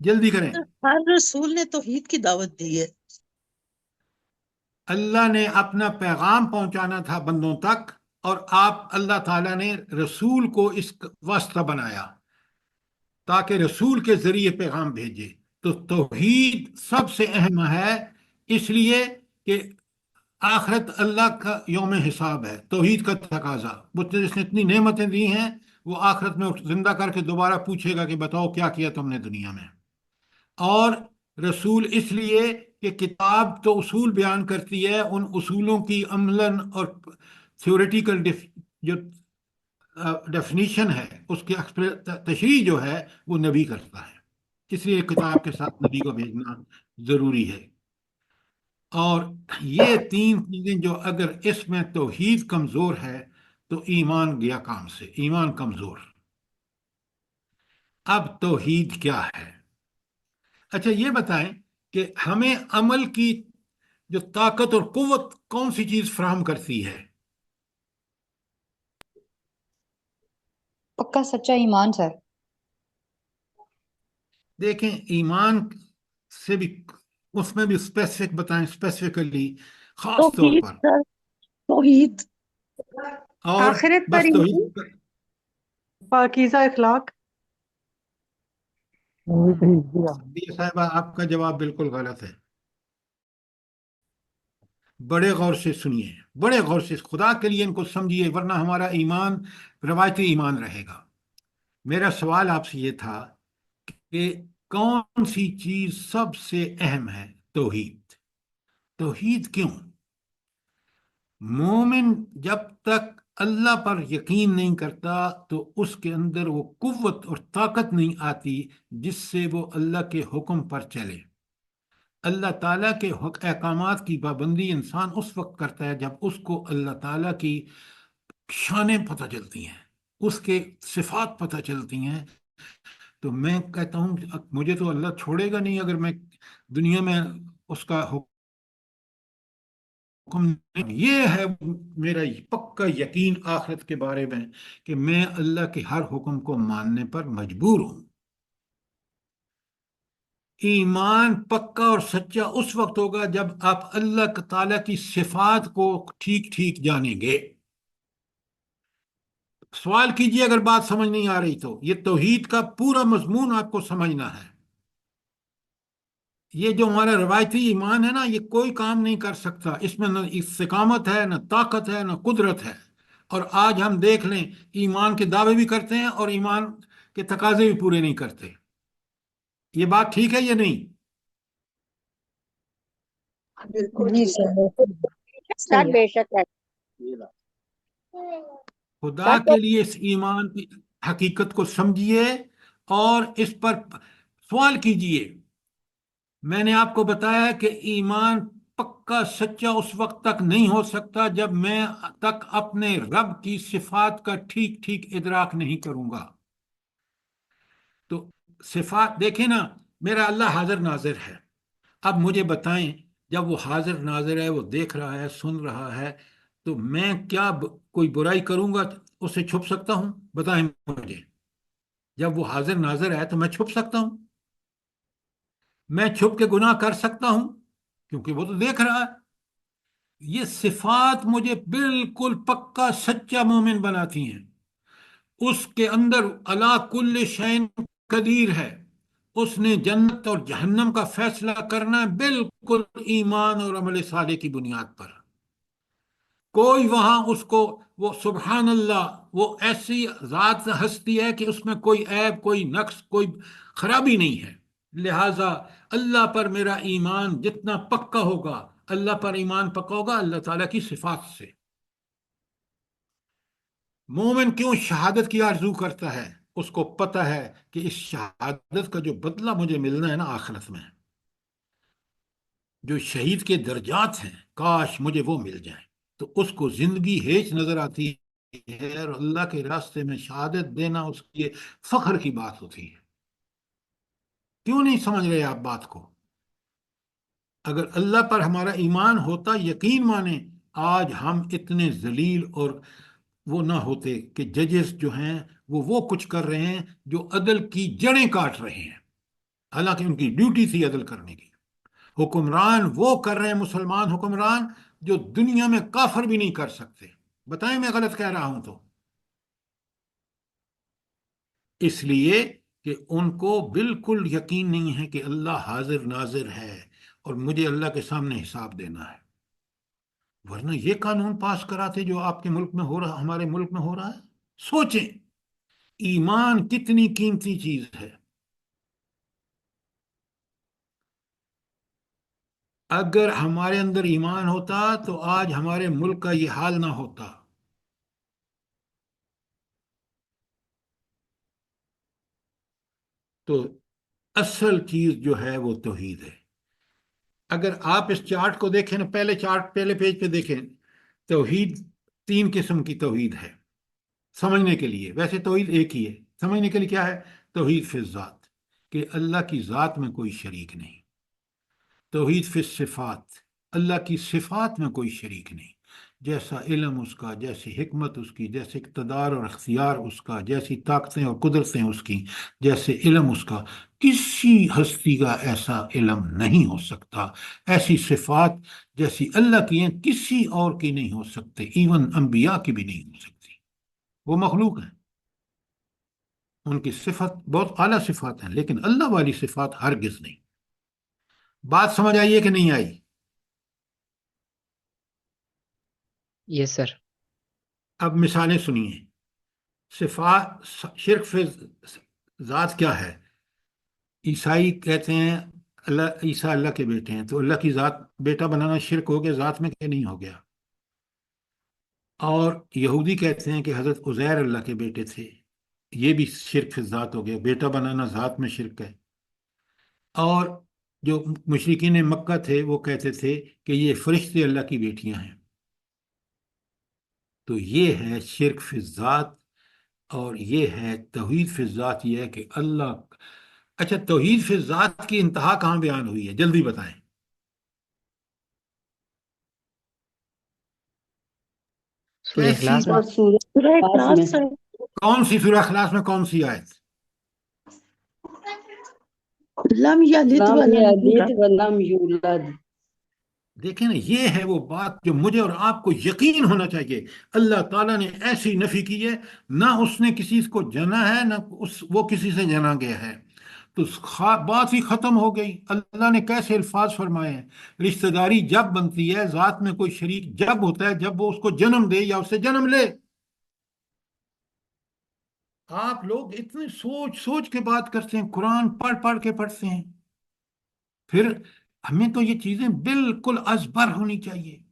جلدی کریں. ہر رسول نے توحید کی دعوت دی ہے. اللہ نے اپنا پیغام پہنچانا تھا بندوں تک، اور اللہ تعالیٰ نے رسول کو اس واسطہ بنایا تاکہ رسول کے ذریعے پیغام بھیجے. تو توحید سب سے اہم ہے، اس لیے کہ آخرت اللہ کا یوم حساب ہے. توحید کا تقاضا، جس نے اتنی نعمتیں دی ہیں وہ آخرت میں زندہ کر کے دوبارہ پوچھے گا کہ بتاؤ کیا کیا تم نے دنیا میں. اور رسول اس لیے کہ کتاب تو اصول بیان کرتی ہے، ان اصولوں کی عملاً اور تھیوریٹیکل جو ڈیفینیشن ہے اس کی تشریح جو ہے وہ نبی کرتا ہے. اس لیے کتاب کے ساتھ نبی کو بھیجنا ضروری ہے. اور یہ تین چیزیں جو اگر اس میں توحید کمزور ہے تو ایمان گیا کام سے، ایمان کمزور. اب توحید کیا ہے؟ اچھا یہ بتائیں کہ ہمیں عمل کی جو طاقت اور قوت کون سی چیز فراہم کرتی ہے؟ پکا سچا ایمان سر. دیکھیں ایمان سے بھی، اس میں بھی اسپیسیفک بتائیں، اسپیسیفکلی خاص طور توحید پر. سر، توحید. اور آخرت پر بس ایمان، توحید. پاکیزہ اخلاق. صاحبہ آپ کا جواب بالکل غلط ہے. بڑے غور سے سنیے، بڑے غور سے، خدا کے لیے ان کو سمجھیے، ورنہ ہمارا ایمان روایتی ایمان رہے گا. میرا سوال آپ سے یہ تھا کہ کون سی چیز سب سے اہم ہے؟ توحید. توحید کیوں؟ مومن جب تک اللہ پر یقین نہیں کرتا تو اس کے اندر وہ قوت اور طاقت نہیں آتی جس سے وہ اللہ کے حکم پر چلے. اللہ تعالیٰ کے احکامات کی پابندی انسان اس وقت کرتا ہے جب اس کو اللہ تعالیٰ کی شانیں پتہ چلتی ہیں، اس کے صفات پتہ چلتی ہیں. تو میں کہتا ہوں مجھے تو اللہ چھوڑے گا نہیں اگر میں دنیا میں اس کا حکم. یہ ہے میرا پکا یقین آخرت کے بارے میں کہ میں اللہ کے ہر حکم کو ماننے پر مجبور ہوں. ایمان پکا اور سچا اس وقت ہوگا جب آپ اللہ تعالیٰ کی صفات کو ٹھیک ٹھیک جانیں گے. سوال کیجئے اگر بات سمجھ نہیں آ رہی تو. یہ توحید کا پورا مضمون آپ کو سمجھنا ہے. یہ جو ہمارا روایتی ایمان ہے نا، یہ کوئی کام نہیں کر سکتا، اس میں نہ استقامت ہے، نہ طاقت ہے، نہ قدرت ہے. اور آج ہم دیکھ لیں ایمان کے دعوے بھی کرتے ہیں اور ایمان کے تقاضے بھی پورے نہیں کرتے. یہ بات ٹھیک ہے یا نہیں؟ بالکل جی ٹھیک ہے. سر صحیح ہے. بے شک ہے. خدا کے لیے اس ایمان کی حقیقت کو سمجھیے اور اس پر سوال کیجئے. میں نے آپ کو بتایا کہ ایمان پکا سچا اس وقت تک نہیں ہو سکتا جب میں تک اپنے رب کی صفات کا ٹھیک ٹھیک ادراک نہیں کروں گا. تو صفات دیکھیں نا، میرا اللہ حاضر ناظر ہے. اب مجھے بتائیں جب وہ حاضر ناظر ہے، وہ دیکھ رہا ہے، سن رہا ہے، تو میں کیا کوئی برائی کروں گا اسے چھپ سکتا ہوں؟ بتائیں مجھے. جب وہ حاضر ناظر ہے تو میں چھپ سکتا ہوں؟ میں چھپ کے گناہ کر سکتا ہوں؟ کیونکہ وہ تو دیکھ رہا ہے. یہ صفات مجھے بالکل پکا سچا مومن بناتی ہیں. اس کے اندر اللہ کل شین قدیر ہے. اس نے جنت اور جہنم کا فیصلہ کرنا ہے بالکل ایمان اور عمل صالح کی بنیاد پر. کوئی وہاں اس کو، وہ سبحان اللہ، وہ ایسی ذات ہستی ہے کہ اس میں کوئی عیب، کوئی نقص، کوئی خرابی نہیں ہے. لہٰذا اللہ پر میرا ایمان جتنا پکا ہوگا، اللہ پر ایمان پکا ہوگا اللہ تعالیٰ کی صفات سے. مومن کیوں شہادت کی آرزو کرتا ہے؟ اس کو پتہ ہے کہ اس شہادت کا جو بدلہ مجھے ملنا ہے نا آخرت میں، جو شہید کے درجات ہیں، کاش مجھے وہ مل جائیں. تو اس کو زندگی ہیچ نظر آتی ہے اور اللہ کے راستے میں شہادت دینا اس کے لیے فخر کی بات ہوتی ہے. کیوں نہیں سمجھ رہے آپ بات کو؟ اگر اللہ پر ہمارا ایمان ہوتا، یقین مانیں، آج ہم اتنے ذلیل اور وہ نہ ہوتے کہ ججز جو ہیں وہ کچھ کر رہے ہیں جو عدل کی جڑیں کاٹ رہے ہیں. حالانکہ ان کی ڈیوٹی تھی عدل کرنے کی۔ حکمران وہ کر رہے ہیں مسلمان حکمران جو دنیا میں کافر بھی نہیں کر سکتے۔ بتائیں میں غلط کہہ رہا ہوں تو؟ اس لیے کہ ان کو بالکل یقین نہیں ہے کہ اللہ حاضر ناظر ہے اور مجھے اللہ کے سامنے حساب دینا ہے، ورنہ یہ قانون پاس کراتے جو آپ کے ملک میں ہو رہا، ہمارے ملک میں ہو رہا ہے۔ سوچیں ایمان کتنی قیمتی چیز ہے۔ اگر ہمارے اندر ایمان ہوتا تو آج ہمارے ملک کا یہ حال نہ ہوتا۔ تو اصل چیز جو ہے وہ توحید ہے۔ اگر آپ اس چارٹ کو دیکھیں نا، پہلے چارٹ پہلے پیج پہ دیکھیں، توحید تین قسم کی توحید ہے سمجھنے کے لیے۔ ویسے توحید ایک ہی ہے، سمجھنے کے لیے کیا ہے؟ توحید فی الذات، کہ اللہ کی ذات میں کوئی شریک نہیں۔ توحید فی الصفات، اللہ کی صفات میں کوئی شریک نہیں، جیسا علم اس کا، جیسی حکمت اس کی، جیسے اقتدار اور اختیار اس کا، جیسی طاقتیں اور قدرتیں اس کی، جیسے علم اس کا، کسی ہستی کا ایسا علم نہیں ہو سکتا۔ ایسی صفات جیسی اللہ کی ہیں کسی اور کی نہیں ہو سکتے، ایون انبیاء کی بھی نہیں ہو سکتی۔ وہ مخلوق ہیں، ان کی صفت بہت اعلیٰ صفات ہیں، لیکن اللہ والی صفات ہرگز نہیں۔ بات سمجھ آئیے کہ نہیں آئی؟ یس سر۔ اب مثالیں سنیے۔ صفات شرک فی ذات کیا ہے؟ عیسائی کہتے ہیں اللہ، عیسیٰ اللہ کے بیٹے ہیں، تو اللہ کی ذات بیٹا بنانا شرک ہو گیا ذات میں کہ نہیں ہو گیا؟ اور یہودی کہتے ہیں کہ حضرت عزیر اللہ کے بیٹے تھے، یہ بھی شرک فی ذات ہو گیا، بیٹا بنانا ذات میں شرک ہے۔ اور جو مشرکین مکہ تھے وہ کہتے تھے کہ یہ فرشتے اللہ کی بیٹیاں ہیں، تو یہ ہے شرک فی ذات۔ اور یہ ہے توحید فی ذات، یہ ہے کہ اللہ۔ اچھا توحید فی ذات کی انتہا کہاں بیان ہوئی ہے؟ جلدی بتائیں۔ سورہ ایسی اخلاص میں۔ اور سورہ اخلاص میں سر۔ کون سی سورہ اخلاص میں کون سی آیت؟ لم یلد لم ولم یلد یولد۔ ولم یولد۔ دیکھیں نا، یہ ہے وہ بات جو مجھے اور آپ کو یقین ہونا چاہیے۔ اللہ تعالیٰ نے ایسی نفی کی ہے، نہ اس نے کسی کو جنا ہے، نہ وہ کسی سے جنا گیا ہے، تو بات ہی ختم ہو گئی۔ اللہ نے کیسے الفاظ فرمائے ہیں؟ رشتہ داری جب بنتی ہے، ذات میں کوئی شریک جب ہوتا ہے جب وہ اس کو جنم دے یا اس سے جنم لے۔ آپ لوگ اتنے سوچ سوچ کے بات کرتے ہیں، قرآن پڑھ پڑھ کے پڑھتے ہیں، پھر ہمیں تو یہ چیزیں بالکل ازبر ہونی چاہیے۔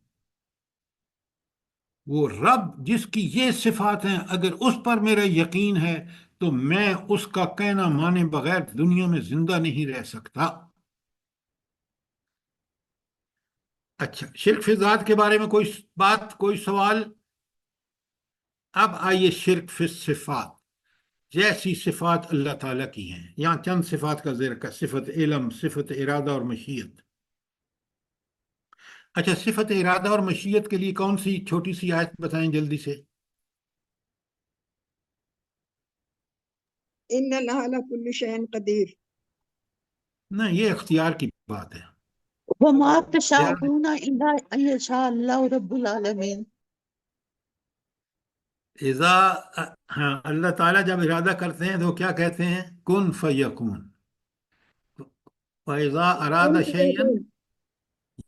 وہ رب جس کی یہ صفات ہیں، اگر اس پر میرا یقین ہے تو میں اس کا کہنا مانے بغیر دنیا میں زندہ نہیں رہ سکتا۔ اچھا شرک فی ذات کے بارے میں کوئی بات، کوئی سوال؟ اب آئیے شرک فی صفات، جیسی صفات اللہ تعالیٰ کی ہیں۔ یہاں چند صفات کا ذکر، صفت علم، صفت ارادہ اور مشیت۔ اچھا صفت ارادہ اور مشیت کے لیے کون سی چھوٹی سی آیت بتائیں جلدی سے۔ ان اللہ علی کل شیء قدیر۔ نہ یہ اختیار کی بات ہے۔ وما تشاءون الا ان یشاء اللہ رب العالمین۔ ہاں اللہ تعالیٰ جب ارادہ کرتے ہیں تو کیا کہتے ہیں؟ کن فیکون۔ وَإِذَا کن أَرَادَ شَيْئًا، فیکون،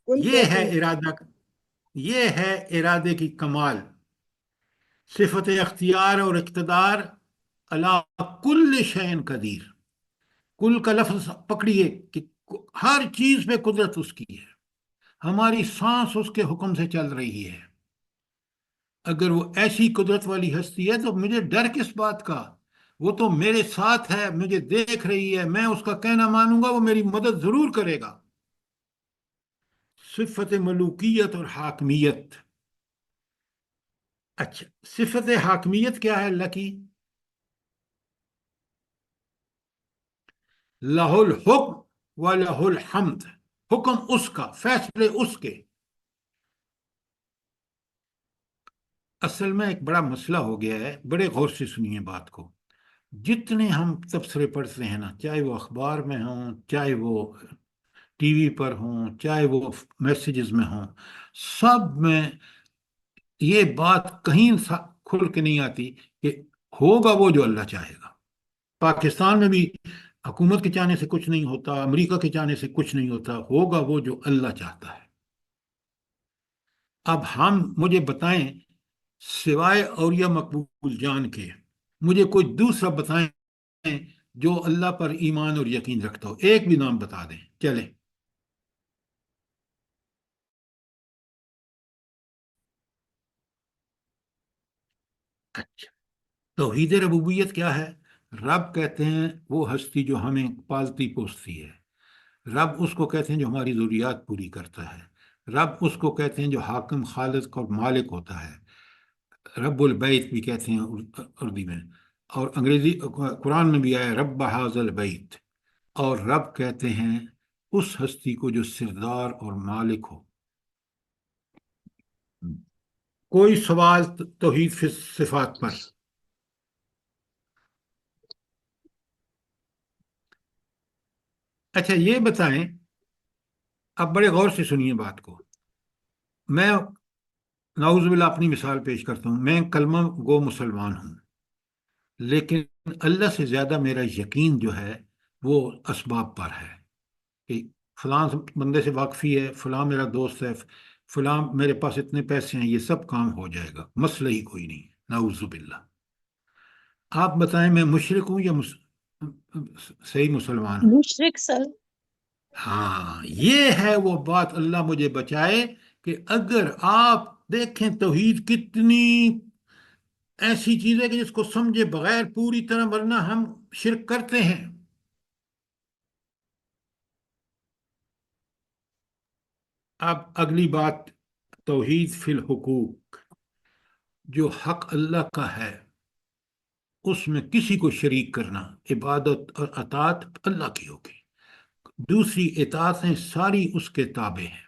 کن یہ ہے فیکون۔ ارادہ، یہ ہے ارادے کی کمال۔ صفت اختیار اور اقتدار، اللہ کل شیء قدیر۔ کل کا لفظ پکڑیے کہ ہر چیز پہ قدرت اس کی ہے، ہماری سانس اس کے حکم سے چل رہی ہے۔ اگر وہ ایسی قدرت والی ہستی ہے تو مجھے ڈر کس بات کا؟ وہ تو میرے ساتھ ہے، مجھے دیکھ رہی ہے، میں اس کا کہنا مانوں گا، وہ میری مدد ضرور کرے گا۔ صفت ملوکیت اور حاکمیت۔ اچھا صفت حاکمیت کیا ہے اللہ کی؟ لہ الحکم و لہ الحمد، حکم اس کا، فیصلے اس کے۔ اصل میں ایک بڑا مسئلہ ہو گیا ہے، بڑے غور سے سنیے بات کو۔ جتنے ہم تبصرے پڑھتے ہیں نا، چاہے وہ اخبار میں ہوں، چاہے وہ ٹی وی پر ہوں، چاہے وہ میسیجز میں ہوں، سب میں یہ بات کہیں کھل کے نہیں آتی کہ ہوگا وہ جو اللہ چاہے گا۔ پاکستان میں بھی حکومت کے چاہنے سے کچھ نہیں ہوتا، امریکہ کے چاہنے سے کچھ نہیں ہوتا، ہوگا وہ جو اللہ چاہتا ہے۔ اب مجھے بتائیں، سوائے اولیاء مقبول جان کے مجھے کوئی دوسرا بتائیں جو اللہ پر ایمان اور یقین رکھتا ہو، ایک بھی نام بتا دیں، چلے۔ اچھا، توحید ربوبیت کیا ہے؟ رب کہتے ہیں وہ ہستی جو ہمیں پالتی پوستی ہے، رب اس کو کہتے ہیں جو ہماری ضروریات پوری کرتا ہے، رب اس کو کہتے ہیں جو حاکم، خالق اور مالک ہوتا ہے، رب البیت بھی کہتے ہیں اردو میں، اور انگریزی قرآن میں بھی آیا رب ھذا البیت، اور رب کہتے ہیں اس ہستی کو جو سردار اور مالک ہو۔ کوئی سوال توحید فی صفات پر؟ اچھا یہ بتائیں، اب بڑے غور سے سنیے بات کو، میں نعوذ باللہ اپنی مثال پیش کرتا ہوں، میں کلمہ گو مسلمان ہوں، لیکن اللہ سے زیادہ میرا یقین جو ہے وہ اسباب پر ہے، کہ فلاں بندے سے واقفی ہے، فلاں میرا دوست ہے، فلاں میرے پاس اتنے پیسے ہیں، یہ سب کام ہو جائے گا، مسئلہ ہی کوئی نہیں، نعوذ باللہ۔ آپ بتائیں میں مشرک ہوں یا صحیح مسلمان ہوں؟ مشرک سر۔ ہاں، یہ ہے وہ بات، اللہ مجھے بچائے، کہ اگر آپ دیکھیں توحید کتنی ایسی چیز ہے کہ جس کو سمجھے بغیر پوری طرح، ورنہ ہم شرک کرتے ہیں۔ اب اگلی بات، توحید فی الحقوق، جو حق اللہ کا ہے اس میں کسی کو شریک کرنا، عبادت اور اطاعت اللہ کی ہوگی، دوسری اطاعتیں ساری اس کے تابع ہیں۔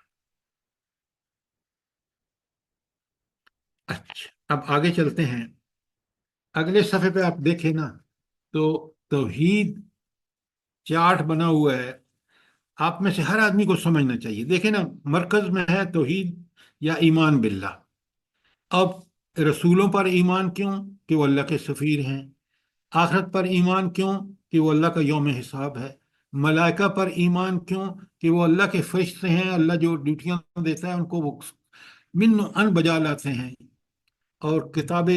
اچھا، اب آگے چلتے ہیں، اگلے صفحے پہ آپ دیکھیں نا تو توحید چارٹ بنا ہوا ہے، آپ میں سے ہر آدمی کو سمجھنا چاہیے۔ دیکھیں نا، مرکز میں ہے توحید یا ایمان باللہ۔ اب رسولوں پر ایمان کیوں؟ کہ وہ اللہ کے سفیر ہیں۔ آخرت پر ایمان کیوں؟ کہ وہ اللہ کا یوم حساب ہے۔ ملائکہ پر ایمان کیوں؟ کہ وہ اللہ کے فرشتے ہیں، اللہ جو ڈیوٹیاں دیتا ہے ان کو وہ من و ان بجا لاتے ہیں۔ اور کتب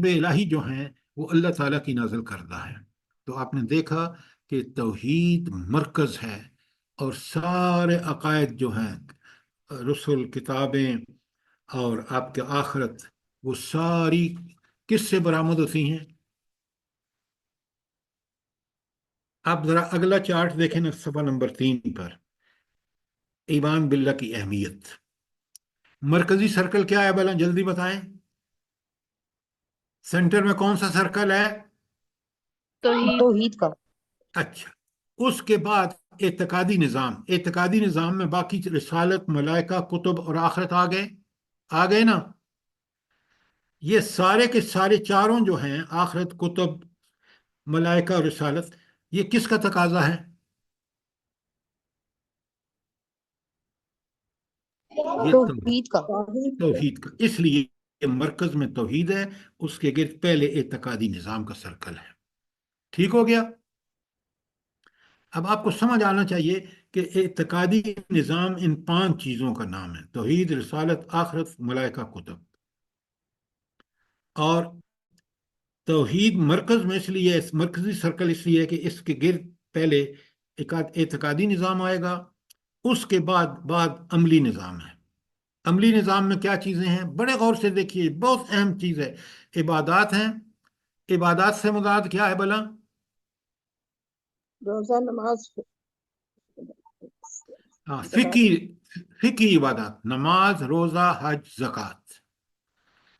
الہی جو ہیں وہ اللہ تعالیٰ کی نازل کردہ ہے۔ تو آپ نے دیکھا کہ توحید مرکز ہے، اور سارے عقائد جو ہیں، رسل، کتابیں اور آپ کے آخرت، وہ ساری کس سے برآمد ہوتی ہیں؟ آپ ذرا اگلا چارٹ دیکھیں نا، صفحہ نمبر 3 پر، ایمان باللہ کی اہمیت۔ مرکزی سرکل کیا ہے بھلا، جلدی بتائیں، سینٹر میں کون سا سرکل ہے؟ توحید کا۔ اچھا، اس کے بعد اعتقادی نظام میں باقی رسالت، ملائکہ، کتب اور آخرت آ گئے نا۔ یہ سارے کے سارے چاروں جو ہیں، آخرت، کتب، ملائکہ اور رسالت، یہ کس کا تقاضا ہے؟ یہ توحید کا۔ توحید کا۔ توحید کا، اس لیے یہ مرکز میں توحید ہے، اس کے گرد پہلے اعتقادی نظام کا سرکل ہے۔ ٹھیک ہو گیا؟ اب آپ کو سمجھ آنا چاہیے کہ اعتقادی نظام ان 5 چیزوں کا نام ہے: توحید، رسالت، آخرت، ملائکہ، کتب۔ اور توحید مرکز میں اس لیے، مرکزی سرکل اس لیے کہ اس کے گرد پہلے اعتقادی نظام آئے گا، اس کے بعد عملی نظام ہے۔ عملی نظام میں کیا چیزیں ہیں؟ بڑے غور سے دیکھیے، بہت اہم چیز ہے، عبادات ہیں۔ عبادات سے مراد کیا ہے بھلا؟ روزہ، نماز، ہاں، زکوٰۃ۔ فقہی عبادات، نماز، روزہ، حج، زکوٰۃ۔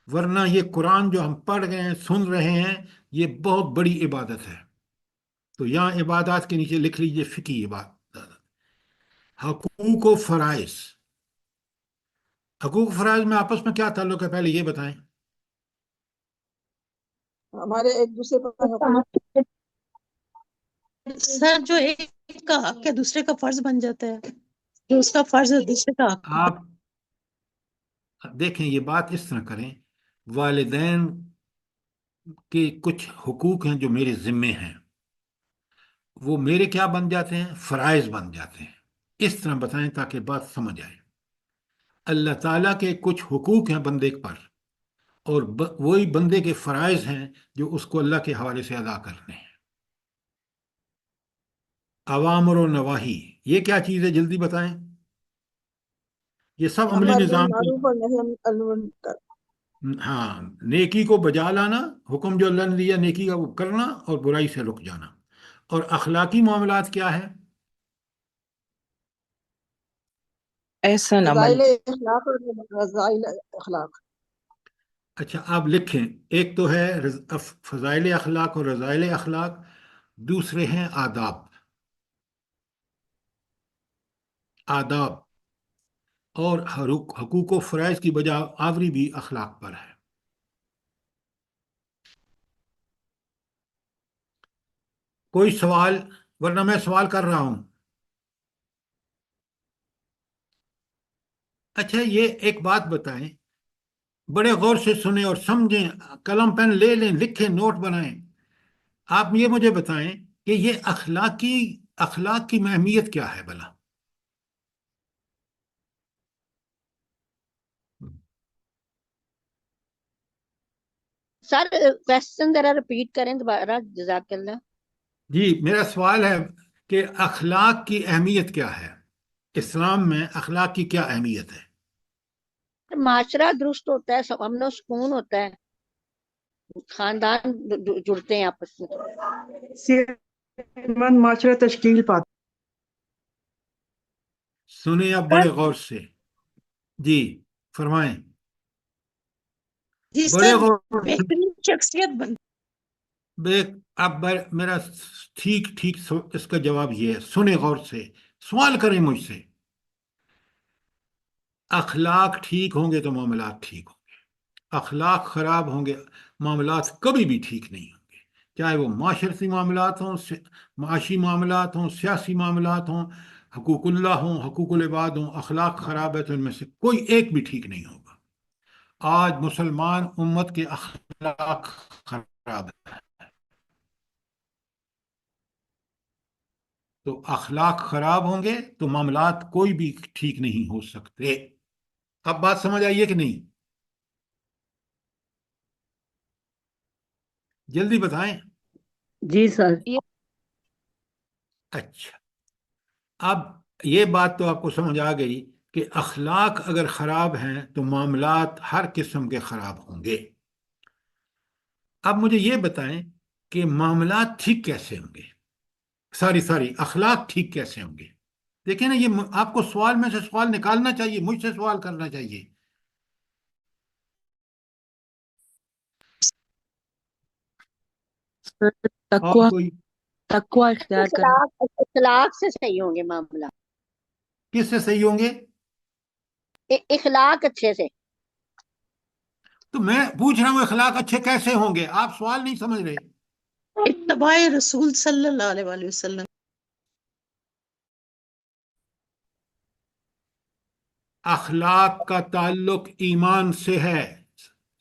ورنہ یہ قرآن جو ہم پڑھ رہے ہیں، سن رہے ہیں، یہ بہت بڑی عبادت ہے۔ تو یہاں عبادات کے نیچے لکھ لیجئے فقہی عبادات۔ حقوق و فرائض، حقوق و فرائض میں آپس میں کیا تعلق ہے، پہلے یہ بتائیں۔ ہمارے ایک دوسرے پر حقوق سر جو ایک کا حق ہے دوسرے کا فرض بن جاتا ہے، جو اس کا فرض ہے دوسرے کا حق ہے۔ آپ دیکھیں یہ بات اس طرح کریں، والدین کے کچھ حقوق ہیں جو میرے ذمے ہیں، وہ میرے کیا بن جاتے ہیں؟ فرائض بن جاتے ہیں۔ اس طرح بتائیں تاکہ بات سمجھ آئے۔ اللہ تعالیٰ کے کچھ حقوق ہیں بندے پر، اور وہی بندے کے فرائض ہیں جو اس کو اللہ کے حوالے سے ادا کرنے ہیں۔ اوامر و نواہی یہ کیا چیز ہے؟ جلدی بتائیں۔ یہ سب عملی امر نظام کی، بالمعروف اور نہی عن المنکر۔ ہاں، نیکی کو بجا لانا، حکم جو اللہ نے دیا نیکی کا وہ کرنا، اور برائی سے رک جانا۔ اور اخلاقی معاملات کیا ہے؟ احسن عمل۔ فضائل اخلاق اور رضائل اخلاق۔ اچھا آپ لکھیں، ایک تو ہے فضائل اخلاق اور رضائل اخلاق، دوسرے ہیں آداب۔ آداب اور حقوق و فرائض کی بجا آوری بھی اخلاق پر ہے۔ کوئی سوال؟ ورنہ میں سوال کر رہا ہوں۔ اچھا یہ ایک بات بتائیں، بڑے غور سے سنیں اور سمجھیں، قلم پین لے لیں، لکھیں، نوٹ بنائیں۔ آپ یہ مجھے بتائیں کہ یہ اخلاق کی اہمیت کیا ہے بھلا؟ سر کوشچن ذرا ریپیٹ کریں دوبارہ، جزاک اللہ۔ جی میرا سوال ہے کہ اخلاق کی اہمیت کیا ہے؟ اسلام میں اخلاق کی کیا اہمیت ہے؟ معاشرہ درست ہوتا ہے، امن و سکون ہوتا ہے، خاندان جڑتے ہیں آپس میں۔ صحت مند معاشرہ تشکیل پاتا سنیں اب بڑے غور سے، جی فرمائیں۔ جی بڑے سر، غور سے، بہترین شخصیت بن۔ اب میرا ٹھیک اس کا جواب یہ ہے، سنیں غور سے، سوال کریں مجھ سے۔ اخلاق ٹھیک ہوں گے تو معاملات ٹھیک ہوں گے، اخلاق خراب ہوں گے معاملات کبھی بھی ٹھیک نہیں ہوں گے، چاہے وہ معاشرتی معاملات ہوں، معاشی معاملات ہوں، سیاسی معاملات ہوں، حقوق اللہ ہوں، حقوق العباد ہوں۔ اخلاق خراب ہے تو ان میں سے کوئی ایک بھی ٹھیک نہیں ہوگا۔ آج مسلمان امت کے اخلاق خراب ہے، تو اخلاق خراب ہوں گے تو معاملات کوئی بھی ٹھیک نہیں ہو سکتے۔ اب بات سمجھ آئیے کہ نہیں؟ جلدی بتائیں۔ جی سر۔ اچھا اب یہ بات تو آپ کو سمجھ آ گئی کہ اخلاق اگر خراب ہیں تو معاملات ہر قسم کے خراب ہوں گے۔ اب مجھے یہ بتائیں کہ معاملات ٹھیک کیسے ہوں گے؟ ساری اخلاق ٹھیک کیسے ہوں گے؟ دیکھیں نا، یہ آپ کو سوال میں سے سوال نکالنا چاہیے، مجھ سے سوال کرنا چاہیے۔ اور کوئی تقوی اختیار کرنا۔ اخلاق سے صحیح ہوں گے معاملہ، کس سے صحیح ہوں گے؟ اخلاق اچھے سے۔ تو میں پوچھ رہا ہوں اخلاق اچھے کیسے ہوں گے؟ آپ سوال نہیں سمجھ رہے۔ اتباع رسول صلی اللہ علیہ وآلہ وسلم۔ اخلاق کا تعلق ایمان سے ہے۔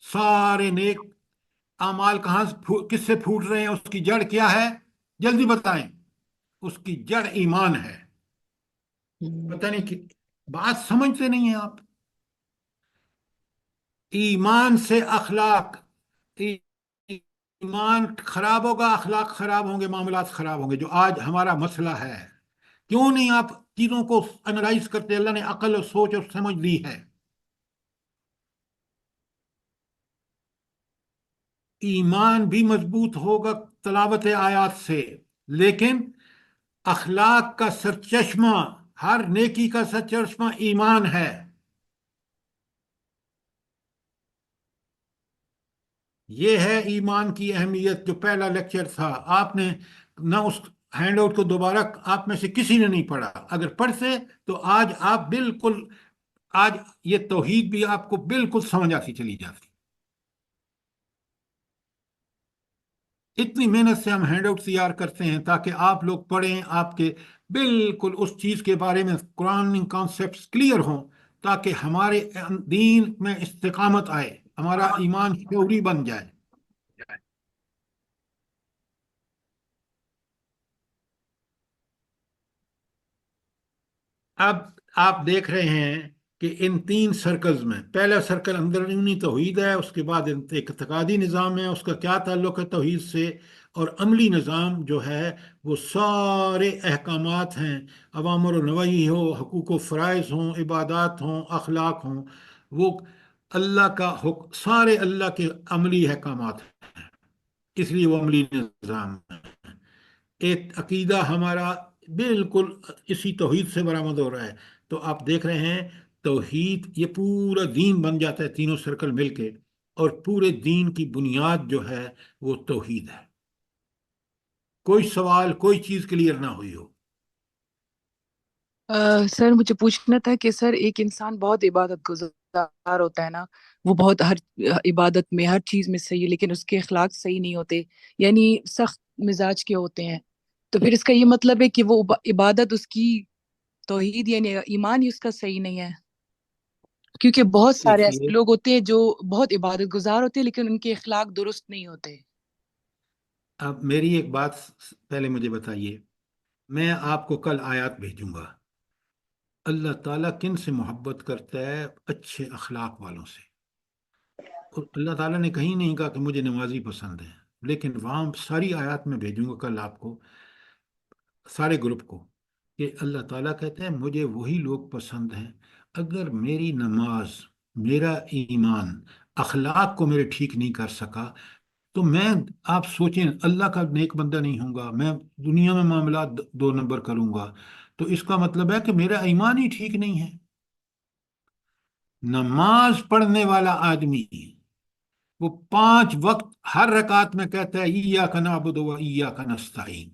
سارے نیک اعمال کس سے پھوٹ رہے ہیں؟ اس کی جڑ کیا ہے؟ جلدی بتائیں۔ اس کی جڑ ایمان ہے۔ پتہ نہیں کہ بات سمجھتے نہیں ہیں آپ۔ ایمان سے اخلاق، ایمان خراب ہوگا، اخلاق خراب ہوں گے، معاملات خراب ہوں گے، جو آج ہمارا مسئلہ ہے۔ کیوں نہیں آپ چیزوں کو انالائز کرتے؟ اللہ نے عقل اور سوچ اور سمجھ دی ہے۔ ایمان بھی مضبوط ہوگا تلاوت آیات سے، لیکن اخلاق کا سرچشمہ، ہر نیکی کا سرچشمہ ایمان ہے۔ یہ ہے ایمان کی اہمیت، جو پہلا لیکچر تھا آپ نے نہ اس ہینڈ آؤٹ کو دوبارہ آپ میں سے کسی نے نہیں پڑھا۔ اگر پڑھتے تو آج آپ بالکل، آج یہ توحید بھی آپ کو بالکل سمجھ آتی چلی جاتی۔ اتنی محنت سے ہم ہینڈ آؤٹ تیار کرتے ہیں تاکہ آپ لوگ پڑھیں، آپ کے بالکل اس چیز کے بارے میں قرآن کانسیپٹس کلیئر ہوں، تاکہ ہمارے دین میں استقامت آئے، ہمارا ایمان شعوری بن جائے۔ اب آپ دیکھ رہے ہیں کہ ان 3 سرکلز میں پہلا سرکل اندرونی توحید ہے، اس کے بعد ایک اعتقادی نظام ہے، اس کا کیا تعلق ہے توحید سے، اور عملی نظام جو ہے وہ سارے احکامات ہیں، اوامر و نواہی ہو، حقوق و فرائض ہوں، عبادات ہوں، اخلاق ہوں، وہ اللہ کا حکم، سارے اللہ کے عملی احکامات ہیں، اس لیے وہ عملی نظام ہے۔ ایک عقیدہ ہمارا بالکل اسی توحید سے برآمد ہو رہا ہے۔ تو آپ دیکھ رہے ہیں توحید، یہ پورا دین بن جاتا ہے تینوں سرکل مل کے، اور پورے دین کی بنیاد جو ہے وہ توحید ہے۔ کوئی سوال، کوئی چیز کلیئر نہ ہوئی ہو؟ سر مجھے پوچھنا تھا کہ سر ایک انسان بہت عبادت گزار ہوتا ہے نا، وہ بہت ہر عبادت میں ہر چیز میں صحیح ہے، لیکن اس کے اخلاق صحیح نہیں ہوتے، یعنی سخت مزاج کے ہوتے ہیں، تو پھر اس کا یہ مطلب ہے کہ وہ عبادت اس کی توحید یعنی ایمان ہی اس کا صحیح نہیں ہے؟ کیونکہ بہت سارے دیکھیے، ایسے لوگ ہوتے ہیں جو بہت عبادت گزار ہوتے ہیں لیکن ان کے اخلاق درست نہیں ہوتے۔ اب میری ایک بات پہلے مجھے بتائیے، میں آپ کو کل آیات بھیجوں گا، اللہ تعالیٰ کن سے محبت کرتا ہے؟ اچھے اخلاق والوں سے۔ اور اللہ تعالیٰ نے کہیں نہیں کہا کہ مجھے نمازی پسند ہے، لیکن وہاں ساری آیات میں بھیجوں گا کل آپ کو، سارے گروپ کو، کہ اللہ تعالیٰ کہتے ہیں مجھے وہی لوگ پسند ہیں اگر میری نماز، میرا ایمان، اخلاق کو میرے ٹھیک نہیں کر سکا تو میں، آپ سوچیں، اللہ کا نیک بندہ نہیں ہوں گا، میں دنیا میں معاملات 2 نمبر کروں گا، تو اس کا مطلب ہے کہ میرا ایمان ہی ٹھیک نہیں ہے۔ نماز پڑھنے والا آدمی وہ 5 وقت ہر رکعت میں کہتا ہے ایاک نعبد و ایاک نستعین،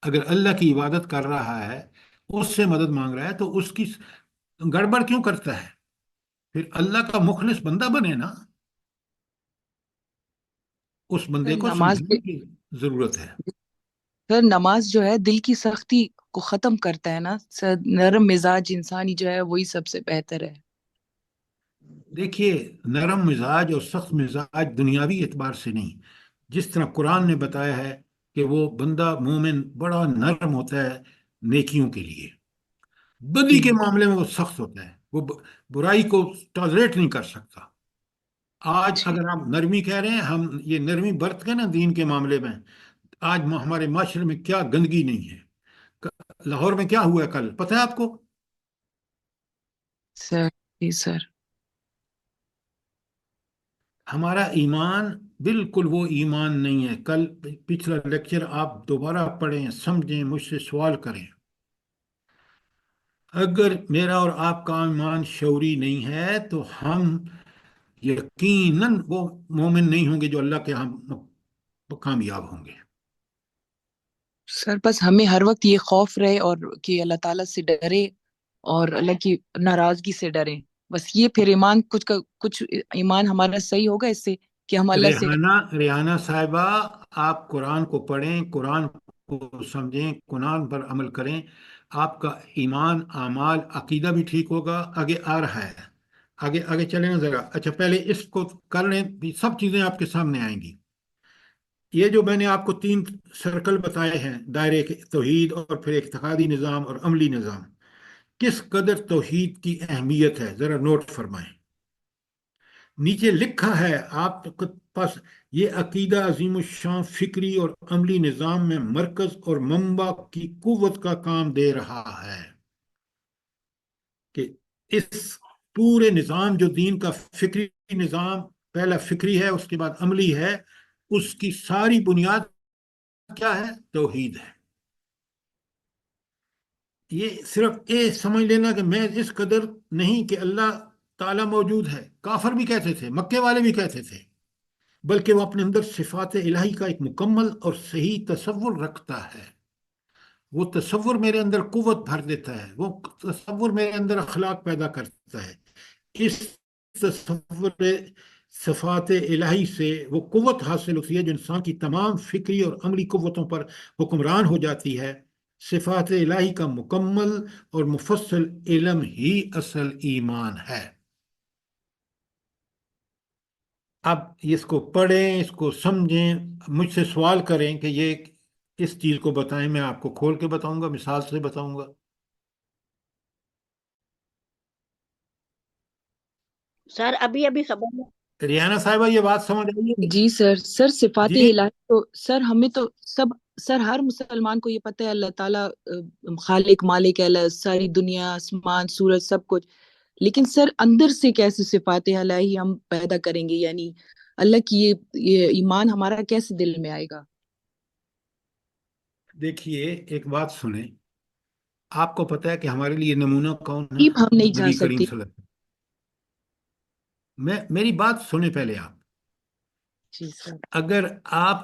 اگر اللہ کی عبادت کر رہا ہے، اس سے مدد مانگ رہا ہے، تو اس کی گڑبڑ کیوں کرتا ہے؟ پھر اللہ کا مخلص بندہ بنے نا، اس بندے کو نماز سمجھنے کی ضرورت ہے۔ سر نماز جو ہے دل کی سختی کو ختم کرتا ہے نا سر، نرم مزاج انسانی جو ہے وہی سب سے بہتر ہے۔ دیکھیے، نرم مزاج اور سخت مزاج دنیاوی اعتبار سے نہیں، جس طرح قرآن نے بتایا ہے کہ وہ بندہ مومن بڑا نرم ہوتا ہے نیکیوں کے لیے، بدی جی کے معاملے میں وہ سخت ہوتا ہے، وہ برائی کو ٹالریٹ نہیں کر سکتا۔ آج جی اگر آپ نرمی کہہ رہے ہیں، ہم یہ نرمی برت کے نا دین کے معاملے میں، آج ہمارے معاشرے میں کیا گندگی نہیں ہے۔ لاہور میں کیا ہوا ہے کل، پتہ ہے آپ کو؟ سر، جی سر۔ ہمارا ایمان بالکل وہ ایمان نہیں ہے۔ کل پچھلا لیکچر آپ دوبارہ پڑھیں، سمجھیں، مجھ سے سوال کریں۔ اگر میرا اور آپ کا ایمان شعوری نہیں ہے تو ہم یقیناً وہ مومن نہیں ہوں گے جو اللہ کے ہم کامیاب ہوں گے۔ سر بس ہمیں ہر وقت یہ خوف رہے اور کہ اللہ تعالیٰ سے ڈرے اور اللہ کی ناراضگی سے ڈرے، بس یہ پھر ایمان کچھ ایمان ہمارا صحیح ہوگا اس سے کہ ہم اللہ سے ریحانہ صاحبہ، آپ قرآن کو پڑھیں، قرآن کو سمجھیں، قرآن پر عمل کریں، آپ کا ایمان، اعمال، عقیدہ بھی ٹھیک ہوگا۔ آگے آ رہا ہے، آگے آگے چلیں نا ذرا۔ اچھا پہلے اس کو کر لیں، سب چیزیں آپ کے سامنے آئیں گی۔ یہ جو میں نے آپ کو 3 سرکل بتائے ہیں، دائرے کے توحید، اور پھر اعتقادی نظام اور عملی نظام، کس قدر توحید کی اہمیت ہے ذرا نوٹ فرمائیں۔ نیچے لکھا ہے آپ کے پاس، یہ عقیدہ عظیم الشان فکری اور عملی نظام میں مرکز اور منبع کی قوت کا کام دے رہا ہے، کہ اس پورے نظام جو دین کا فکری نظام، پہلا فکری ہے، اس کے بعد عملی ہے، اس کی ساری بنیاد کیا ہے؟ توحید ہے۔ یہ صرف یہ سمجھ لینا کہ میں اس قدر نہیں کہ اللہ تعالیٰ موجود ہے، کافر بھی کہتے تھے، مکے والے بھی کہتے تھے، بلکہ وہ اپنے اندر صفات الہی کا ایک مکمل اور صحیح تصور رکھتا ہے۔ وہ تصور میرے اندر قوت بھر دیتا ہے، وہ تصور میرے اندر اخلاق پیدا کرتا ہے۔ اس تصور صفات الہی سے وہ قوت حاصل ہوتی ہے جو انسان کی تمام فکری اور عملی قوتوں پر حکمران ہو جاتی ہے۔ صفات الہی کا مکمل اور مفصل علم ہی اصل ایمان ہے۔ اب اس کو پڑھیں، اس کو سمجھیں، مجھ سے سوال کریں کہ یہ اس چیز کو بتائیں، میں آپ کو کھول کے بتاؤں گا، مثال سے بتاؤں گا۔ سر ابھی ابھی خبر میں ریحانہ صاحبہ یہ بات سمجھ آئی ہے؟ جی سر، سر صفات جی الہی تو سر ہمیں تو سب، سر ہر مسلمان کو یہ پتہ ہے اللہ تعالیٰ خالق مالک ہے، اللہ ساری دنیا، آسمان، سورج، سب کچھ، لیکن سر اندر سے کیسے صفات الہی ہم پیدا کریں گے؟ یعنی اللہ کی یہ ایمان ہمارا کیسے دل میں آئے گا؟ دیکھیے ایک بات سنیں، آپ کو پتہ ہے کہ ہمارے لیے نمونہ کون ہے؟ قریب ہم نہیں جا نبی کریم سکتے۔ صلی اللہ علیہ وسلم۔ میری بات سنیں پہلے آپ۔ جی سر۔ اگر آپ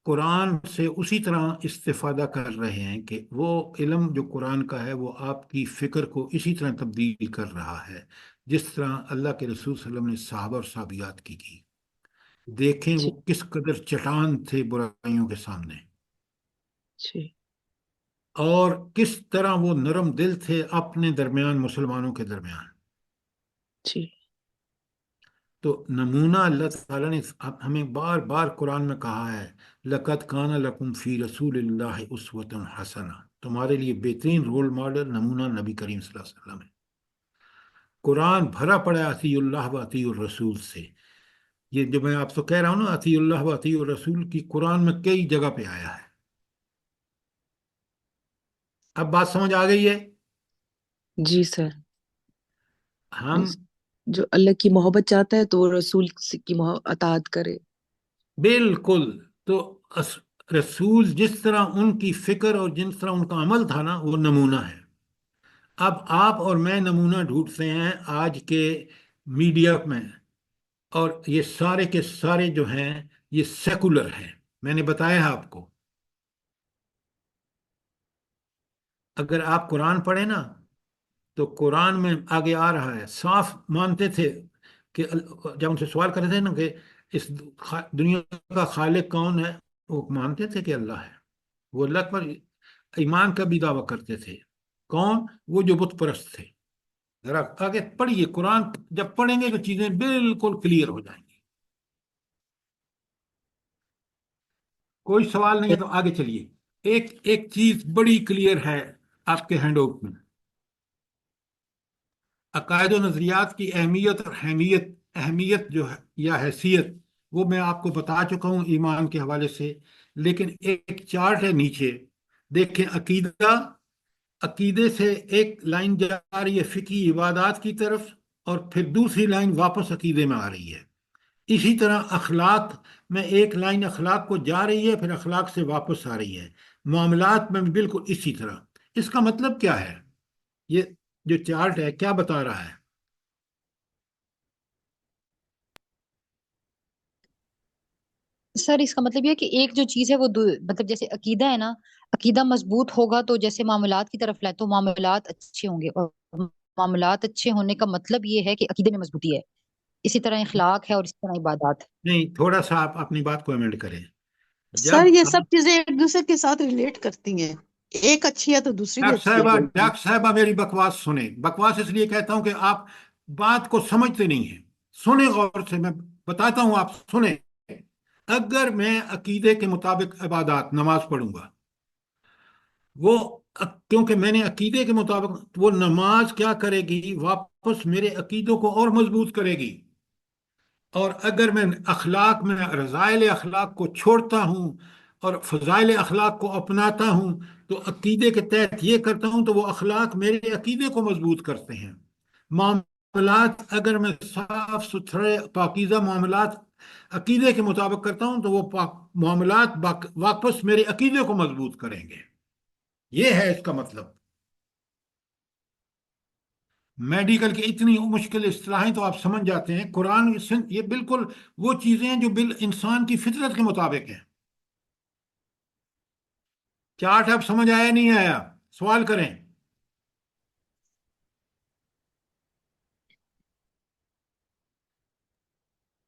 قرآن سے اسی طرح استفادہ کر رہے ہیں کہ وہ علم جو قرآن کا ہے وہ آپ کی فکر کو اسی طرح تبدیل کر رہا ہے جس طرح اللہ کے رسول صلی اللہ علیہ وسلم نے صحابہ اور صحابیات کی دیکھیں جی وہ کس قدر چٹان تھے برائیوں کے سامنے، جی اور کس طرح وہ نرم دل تھے اپنے درمیان، مسلمانوں کے درمیان۔ جی تو نمونہ اللہ تعالیٰ نے ہمیں بار بار قرآن میں کہا ہے، لَقَدْ كَانَ لَكُمْ فِي رَسُولِ اللَّهِ أُسْوَةٌ حَسَنَةٌ، تمہارے لیے بہترین رول ماڈل، نمونہ نبی کریم صلی اللہ علیہ وسلم ہے۔ قرآن بھرا پڑا ہے اطیع اللہ و اطیع الرسول سے۔ یہ جو میں آپ سے کہہ رہا ہوں نا، اطیع اللہ و اطیع الرسول کی قرآن میں کئی جگہ پہ آیا ہے۔ اب بات سمجھ آ گئی ہے؟ جی سر۔ ہم جو اللہ کی محبت چاہتا ہے تو وہ رسول کی اطاعت کرے۔ بالکل، تو رسول جس طرح ان کی فکر اور جس طرح ان کا عمل تھا نا، وہ نمونہ ہے۔ اب آپ اور میں نمونہ ڈھونڈتے ہیں آج کے میڈیا میں، اور یہ سارے کے سارے جو ہیں یہ سیکولر ہیں۔ میں نے بتایا ہے آپ کو، اگر آپ قرآن پڑھیں نا تو قرآن میں آگے آ رہا ہے، صاف مانتے تھے کہ جب ان سے سوال کرتے تھے نا کہ اس دنیا کا خالق کون ہے، وہ مانتے تھے کہ اللہ ہے، وہ اللہ پر ایمان کا بھی دعویٰ کرتے تھے۔ کون؟ وہ جو بت پرست تھے۔ ذرا آگے پڑھیے قرآن، جب پڑھیں گے تو چیزیں بالکل کلیئر ہو جائیں گی۔ کوئی سوال نہیں ہے تو آگے چلیے۔ ایک چیز بڑی کلیئر ہے آپ کے ہینڈ آؤٹ میں، عقائد و نظریات کی اہمیت اور اہمیت جو ہے یا حیثیت، وہ میں آپ کو بتا چکا ہوں ایمان کے حوالے سے، لیکن ایک چارٹ ہے نیچے دیکھیں، عقیدے سے ایک لائن جا رہی ہے فقہی عبادات کی طرف، اور پھر دوسری لائن واپس عقیدے میں آ رہی ہے۔ اسی طرح اخلاق میں ایک لائن اخلاق کو جا رہی ہے، پھر اخلاق سے واپس آ رہی ہے۔ معاملات میں بھی بالکل اسی طرح۔ اس کا مطلب کیا ہے؟ یہ جو چارٹ ہے کیا بتا رہا ہے؟ سر اس کا مطلب یہ ہے کہ ایک جو چیز ہے وہ مطلب جیسے عقیدہ ہے نا، عقیدہ مضبوط ہوگا تو جیسے معاملات کی طرف لائے تو معاملات اچھے ہوں گے، اور معاملات اچھے ہونے کا مطلب یہ ہے کہ عقیدے میں مضبوطی ہے، اسی طرح اخلاق ہے اور اسی طرح عبادات۔ نہیں، تھوڑا سا آپ اپنی بات کو ایمنڈ کریں۔ سر جب یہ سب چیزیں ایک دوسرے کے ساتھ ریلیٹ کرتی ہیں، ایک اچھی ہے تو دوسری بھی اچھی ہو جائے گی۔ ڈاکٹر صاحبہ میری بکواس سنیں، بکواس اس لیے کہتا ہوں کہ آپ بات کو سمجھتے نہیں ہیں۔ سنیں غور سے، میں بتاتا ہوں، آپ سنیں۔ اگر میں عقیدے کے مطابق عبادات نماز پڑھوں گا، وہ کیونکہ میں نے عقیدے کے مطابق، وہ نماز کیا کرے گی؟ واپس میرے عقیدوں کو اور مضبوط کرے گی۔ اور اگر میں اخلاق میں رذائل اخلاق کو چھوڑتا ہوں اور فضائل اخلاق کو اپناتا ہوں تو عقیدے کے تحت یہ کرتا ہوں تو وہ اخلاق میرے عقیدے کو مضبوط کرتے ہیں۔ معاملات اگر میں صاف ستھرے پاکیزہ معاملات عقیدے کے مطابق کرتا ہوں تو وہ معاملات واپس میرے عقیدے کو مضبوط کریں گے۔ یہ ہے اس کا مطلب۔ میڈیکل کی اتنی مشکل اصطلاحیں تو آپ سمجھ جاتے ہیں، قرآن یہ بالکل وہ چیزیں ہیں جو انسان کی فطرت کے مطابق ہیں۔ چارٹ اب سمجھ آیا نہیں آیا؟ سوال کریں۔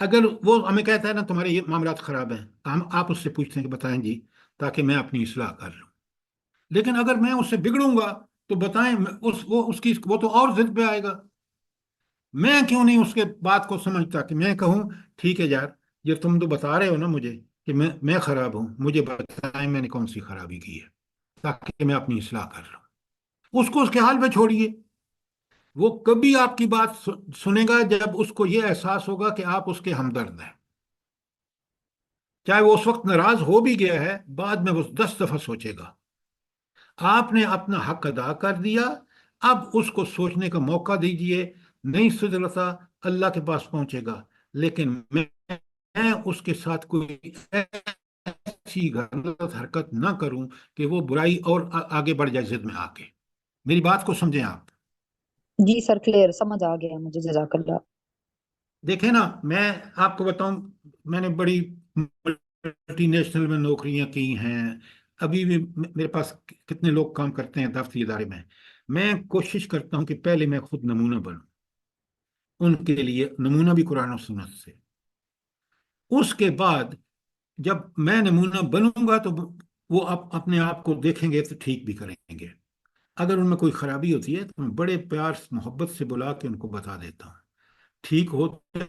اگر وہ ہمیں کہتا ہے نا تمہارے یہ معاملات خراب ہیں، آپ اس سے پوچھتے ہیں کہ بتائیں جی، تاکہ میں اپنی اصلاح کر لوں. لیکن اگر میں اس سے بگڑوں گا تو بتائیں، وہ تو اور ضد پہ آئے گا. میں کیوں نہیں اس کے بات کو سمجھتا کہ میں کہوں ٹھیک ہے یار، یہ تم تو بتا رہے ہو نا مجھے کہ میں خراب ہوں، مجھے بتائیں میں نے کون سی خرابی کی ہے تاکہ میں اپنی اصلاح کر لوں. اس کو اس کے حال پہ چھوڑیے. وہ کبھی آپ کی بات سنے گا جب اس کو یہ احساس ہوگا کہ آپ اس کے ہمدرد ہیں. چاہے وہ اس وقت ناراض ہو بھی گیا ہے، بعد میں وہ 10 دفعہ سوچے گا. آپ نے اپنا حق ادا کر دیا، اب اس کو سوچنے کا موقع دیجئے. نہیں سدھرتا، اللہ کے پاس پہنچے گا. لیکن میں اس کے ساتھ کوئی ایسی غلط حرکت نہ کروں کہ وہ برائی اور آگے بڑھ جائے ضد میں آ کے. میری بات کو سمجھیں آپ. جی سر، کلیئر سمجھ آ گیا مجھے، جزاک اللہ. دیکھیں نا، میں آپ کو بتاؤں، میں نے بڑی ملٹی نیشنل میں نوکریاں کی ہیں. ابھی بھی میرے پاس کتنے لوگ کام کرتے ہیں دفتری ادارے میں. میں کوشش کرتا ہوں کہ پہلے میں خود نمونہ بنوں، ان کے لیے نمونہ بھی قرآن و سنت سے. اس کے بعد جب میں نمونہ بنوں گا تو وہ اپنے آپ کو دیکھیں گے تو ٹھیک بھی کریں گے. اگر ان میں کوئی خرابی ہوتی ہے تو میں بڑے پیار محبت سے بلا کے ان کو بتا دیتا ہوں. ٹھیک ہوتا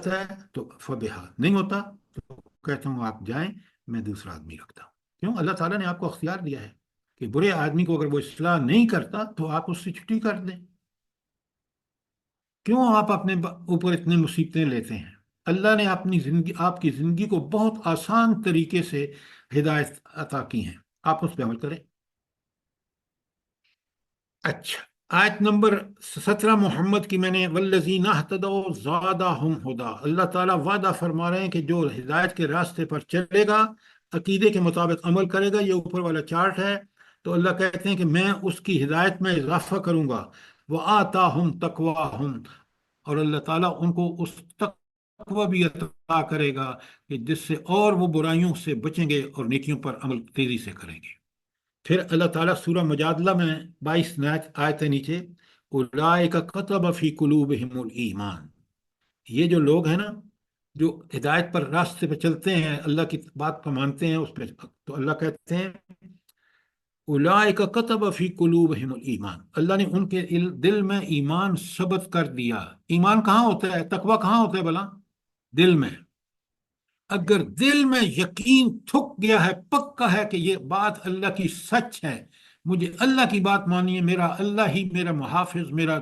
ہے تو فبہا، نہیں ہوتا تو کہتا ہوں آپ جائیں، میں دوسرا آدمی رکھتا ہوں. کیوں؟ اللہ تعالیٰ نے آپ کو اختیار دیا ہے کہ برے آدمی کو اگر وہ اصلاح نہیں کرتا تو آپ اس سے چھٹی کر دیں. کیوں آپ اپنے اوپر اتنے مصیبتیں لیتے ہیں؟ اللہ نے آپ کی زندگی کو بہت آسان طریقے سے ہدایت عطا کی ہیں، آپ اس پہ عمل کریں. اچھا، آیت نمبر 17 محمد کی میں نے والذین اہتدوا زادہم ہدا. اللہ تعالیٰ وعدہ فرما رہے ہیں کہ جو ہدایت کے راستے پر چلے گا، عقیدے کے مطابق عمل کرے گا، یہ اوپر والا چارٹ ہے، تو اللہ کہتے ہیں کہ میں اس کی ہدایت میں اضافہ کروں گا. وآتاہم تقواہم، اور اللہ تعالیٰ ان کو اس تقوی بھی عطا کرے گا کہ جس سے اور وہ برائیوں سے بچیں گے اور نیکیوں پر عمل تیزی سے کریں گے. پھر اللہ تعالیٰ سورہ مجادلہ میں 22 آیت نیچے، اولئک کتب فی قلوبہم الایمان. یہ جو لوگ ہیں نا، جو ہدایت پر راستے پہ چلتے ہیں، اللہ کی بات کو مانتے ہیں، اس پہ تو اللہ کہتے ہیں اولئک کتب فی قلوبہم الایمان، اللہ نے ان کے دل میں ایمان ثبت کر دیا. ایمان کہاں ہوتا ہے؟ تقوی کہاں ہوتا ہے بھلا؟ دل میں. اگر دل میں یقین تھک گیا ہے، پکا ہے کہ یہ بات اللہ کی سچ ہے، مجھے اللہ کی بات مانی ہے، میرا اللہ ہی میرا محافظ، میرا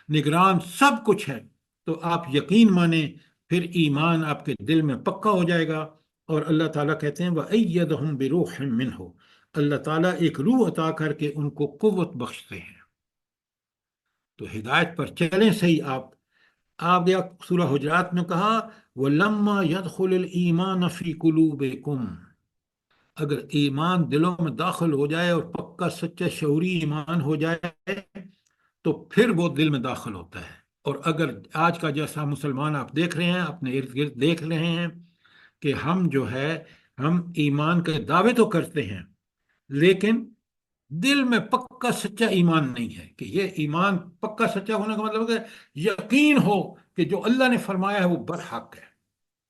نگران سب کچھ ہے، تو آپ یقین مانیں، پھر ایمان آپ کے دل میں پکا ہو جائے گا. اور اللہ تعالیٰ کہتے ہیں وَأَيَّدَهُمْ بِرُوحٍ مِّنْهُ، اللہ تعالیٰ ایک روح عطا کر کے ان کو قوت بخشتے ہیں. تو ہدایت پر چلیں صحیح. آپ گیا سورہ حجرات میں کہا وَلَمَّا يَدْخُلِ الْإِيمَانَ فِي قُلُوبِكُمْ، اگر ایمان دلوں میں داخل ہو جائے اور پکا سچا شعوری ایمان ہو جائے تو پھر وہ دل میں داخل ہوتا ہے. اور اگر آج کا جیسا مسلمان آپ دیکھ رہے ہیں، اپنے ارد گرد دیکھ رہے ہیں کہ ہم جو ہے، ہم ایمان کے دعوے تو کرتے ہیں لیکن دل میں پکا سچا ایمان نہیں ہے. کہ یہ ایمان پکا سچا ہونے کا مطلب ہے کہ یقین ہو کہ جو اللہ نے فرمایا ہے وہ برحق ہے،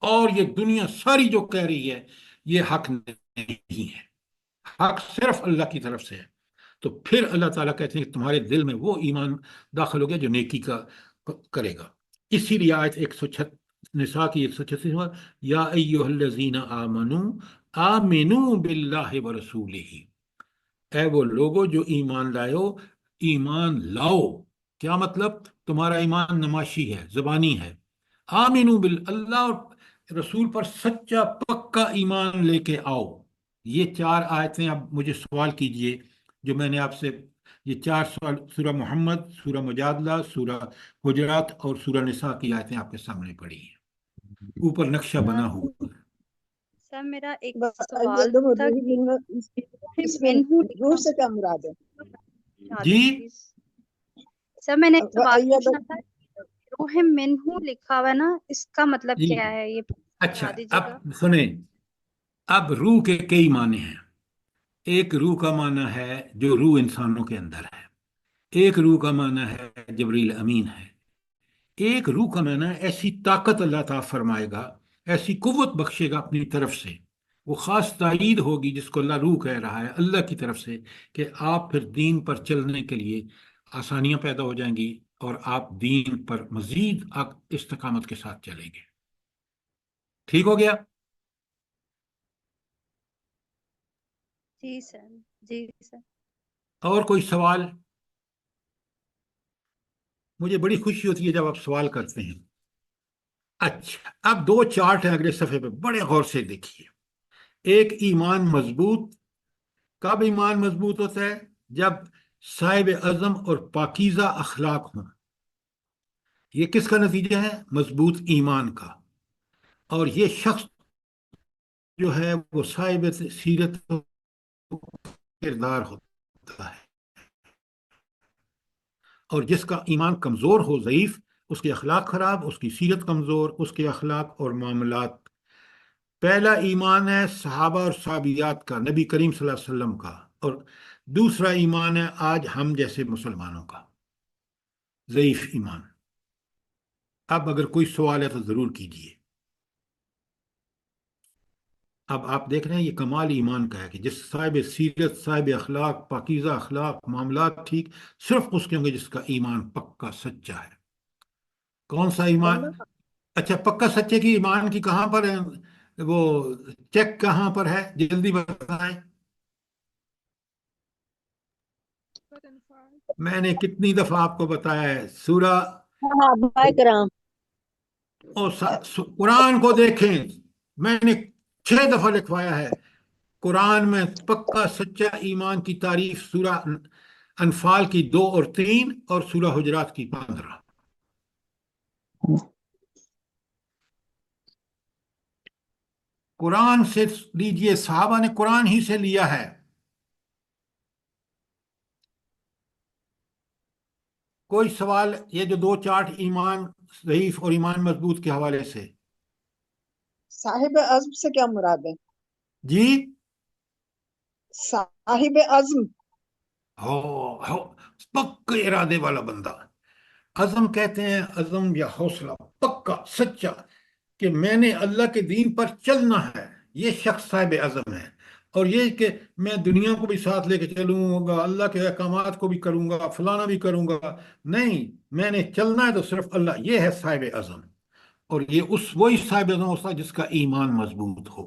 اور یہ دنیا ساری جو کہہ رہی ہے یہ حق نہیں ہے، حق صرف اللہ کی طرف سے ہے. تو پھر اللہ تعالیٰ کہتے ہیں کہ تمہارے دل میں وہ ایمان داخل ہو گیا جو نیکی کا کرے گا. اسی لیے آیت 136 نساء کی 136 یا ایھا الذین آمنوا آمنوا باللہ ورسولہ، اے وہ لوگوں جو ایمان لائو، ایمان لاؤ. کیا مطلب؟ تمہارا ایمان نماشی ہے، زبانی ہے. آمنوا باللہ، اور رسول پر سچا پکا ایمان لے کے آؤ. یہ 4 آیتیں اب مجھے سوال کیجئے جو میں نے آپ سے، یہ 4 سوال سورہ محمد، سورہ مجادلہ، سورہ حجرات اور سورہ نساء کی آیتیں آپ کے سامنے پڑھی ہیں، اوپر نقشہ بنا ہوا ہے. سر میرا ایک یہ سوال دیکھو تھا روح کہ اس میں منہو روح سے کیا مراد ہے؟ جی سر میں نے ایک سوال وَأَيَّدَ، پوچھنا تھا، روح منہو لکھا ہوا ہے نا، اس کا مطلب جی کیا ہے؟ یہ اچھا، بتا دیجیے اب گا. سنیں، اب روح کے کئی معنی ہیں. ایک روح کا معنی ہے جو روح انسانوں کے اندر ہے، ایک روح کا معنی ہے جبریل امین ہے، ایک روح کا معنی ہے ایسی طاقت اللہ تعالیٰ فرمائے گا، ایسی قوت بخشے گا اپنی طرف سے، وہ خاص تائید ہوگی جس کو اللہ روح کہہ رہا ہے اللہ کی طرف سے، کہ آپ پھر دین پر چلنے کے لیے آسانیاں پیدا ہو جائیں گی اور آپ دین پر مزید استقامت کے ساتھ چلیں گے۔ ٹھیک ہو گیا؟ جی سر، جی سر۔ اور کوئی سوال؟ مجھے بڑی خوشی ہوتی ہے جب آپ سوال کرتے ہیں۔ اچھا، اب دو چارٹ ہیں اگلے صفحے پہ، بڑے غور سے دیکھیے۔ ایک ایمان مضبوط، کب ایمان مضبوط ہوتا ہے؟ جب صاحب عزم اور پاکیزہ اخلاق ہوں۔ یہ کس کا نتیجہ ہے؟ مضبوط ایمان کا۔ اور یہ شخص جو ہے وہ صاحب سیرت و کردار ہوتا ہے، اور جس کا ایمان کمزور ہو، ضعیف، اس کے اخلاق خراب، اس کی سیرت کمزور، اس کے اخلاق اور معاملات۔ پہلا ایمان ہے صحابہ اور صحابیات کا، نبی کریم صلی اللہ علیہ وسلم کا، اور دوسرا ایمان ہے آج ہم جیسے مسلمانوں کا، ضعیف ایمان۔ اب اگر کوئی سوال ہے تو ضرور کیجیے۔ اب آپ دیکھ رہے ہیں یہ کمال ایمان کا ہے کہ جس صاحب سیرت، صاحب اخلاق، پاکیزہ اخلاق، معاملات ٹھیک، صرف اس کے ہوں گے جس کا ایمان پکا سچا ہے۔ کون سا ایمان؟ اچھا، پکا سچے کی ایمان کی کہاں پر ہے وہ چیک کہاں پر ہے؟ جلدی بتائیں۔ میں نے کتنی دفعہ آپ کو بتایا ہے، سورہ ہاں بھائی کرام، قرآن کو دیکھیں، میں نے 6 دفعہ لکھوایا ہے قرآن میں پکا سچا ایمان کی تعریف سورہ انفال کی 2 اور 3 اور سورہ حجرات کی 15۔ قرآن سے لیجئے، صحابہ نے قرآن ہی سے لیا ہے۔ کوئی سوال؟ یہ جو دو چارٹ ایمان ضعیف اور ایمان مضبوط کے حوالے سے۔ صاحب عزم سے کیا مراد ہے؟ جی؟ صاحب عزم ہو پکے ارادے والا بندہ، عزم کہتے ہیں، عزم یا حوصلہ، پکا سچا کہ میں نے اللہ کے دین پر چلنا ہے، یہ شخص صاحب عزم ہے۔ اور یہ کہ میں دنیا کو بھی ساتھ لے کے چلوں گا، اللہ کے احکامات کو بھی کروں گا، فلانا بھی کروں گا، نہیں، میں نے چلنا ہے تو صرف اللہ، یہ ہے صاحب عزم۔ اور یہ وہی صاحب عزم ہوتا ہے جس کا ایمان مضبوط ہو۔